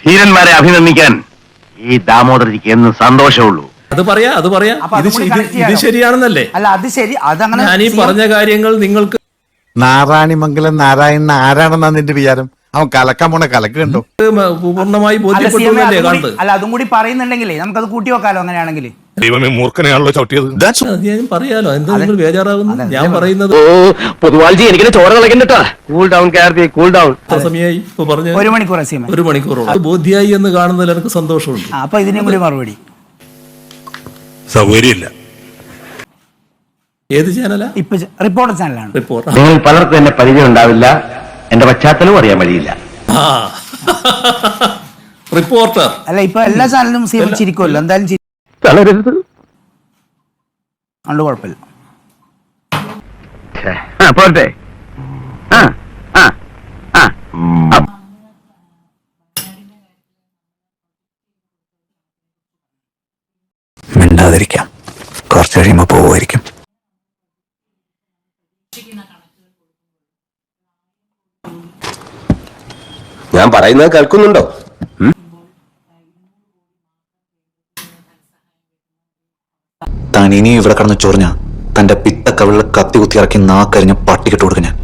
ധീരന്മാരെ അഭിനന്ദിക്കാൻ ഈ ദാമോദരജിക്ക് എന്ന് സന്തോഷമുള്ളൂ. അത് പറയാ ഇത് ശരിയാണെന്നല്ലേ? അല്ല അത് ശരി, അതങ്ങനെ ഞാൻ ഈ പറഞ്ഞ കാര്യങ്ങൾ നിങ്ങൾക്ക് നാരായണിമംഗലം നാരായണൻ ആരാണെന്നാ നിന്റെ വിചാരം? അവൻ കലക്കാൻ പോണ കലക്ക് കണ്ടോ? പൂർണ്ണമായി ബോധ്യപ്പെട്ടല്ലേ കാണുന്നത്? അല്ല അതും കൂടി പറയുന്നുണ്ടെങ്കിലേ നമുക്കത് കൂട്ടി വെക്കാലോ അങ്ങനെയാണെങ്കിൽ. ദൈവമേ, മൂർഖനെയാണല്ലോ ചവിട്ടിയത്. ഞാൻ പറയാലോ, എന്താ നിങ്ങൾ ബേജാറാകുന്നു? ഞാൻ പറയുന്നത് പൊതുവാൾജി എനിക്കിനെ ചോര കളക്കണ്ടട്ടാ. Cool down Karthi, cool down. സമയമായി ഇപ്പൊ പറഞ്ഞു 1 മണിക്കൂർ. 1 മണിക്കൂറോളം ബോധ്യായി എന്ന് കാണുന്നതിൽ എനിക്ക് സന്തോഷമുണ്ട്. അപ്പൊ ഇതിനും കൂടി മറുപടി സൗകര്യമില്ല. ഏത് ചാനലാ? ഇപ്പൊ റിപ്പോർട്ടർ ചാനലാണ്. റിപ്പോർട്ട്. നിങ്ങൾ പലർക്കും എന്നെ പരിചയം ഉണ്ടാവില്ല, എന്റെ പശ്ചാത്തലവും അറിയാൻ വഴിയില്ല. റിപ്പോർട്ടർ അല്ല ഇപ്പൊ എല്ലാ ചാനലും ചിരിക്കുമല്ലോ, എന്തായാലും തളരരുത്. അതുകൊണ്ട് കുഴപ്പമില്ല. പോട്ടെ. മിണ്ടാതിരിക്കാം, കുറച്ച് കഴിയുമ്പോ പോവുമായിരിക്കും. ഞാൻ പറയുന്നത് കേൾക്കുന്നുണ്ടോ? താൻ ഇനിയും ഇവിടെ കടന്ന് ചൊറിഞ്ഞ തന്റെ പിത്ത കവിളിൽ കത്തി കുത്തി ഇറക്കി നാക്കരിഞ്ഞ് പട്ടിക്കിട്ട് കൊടുക്കും ഞാൻ.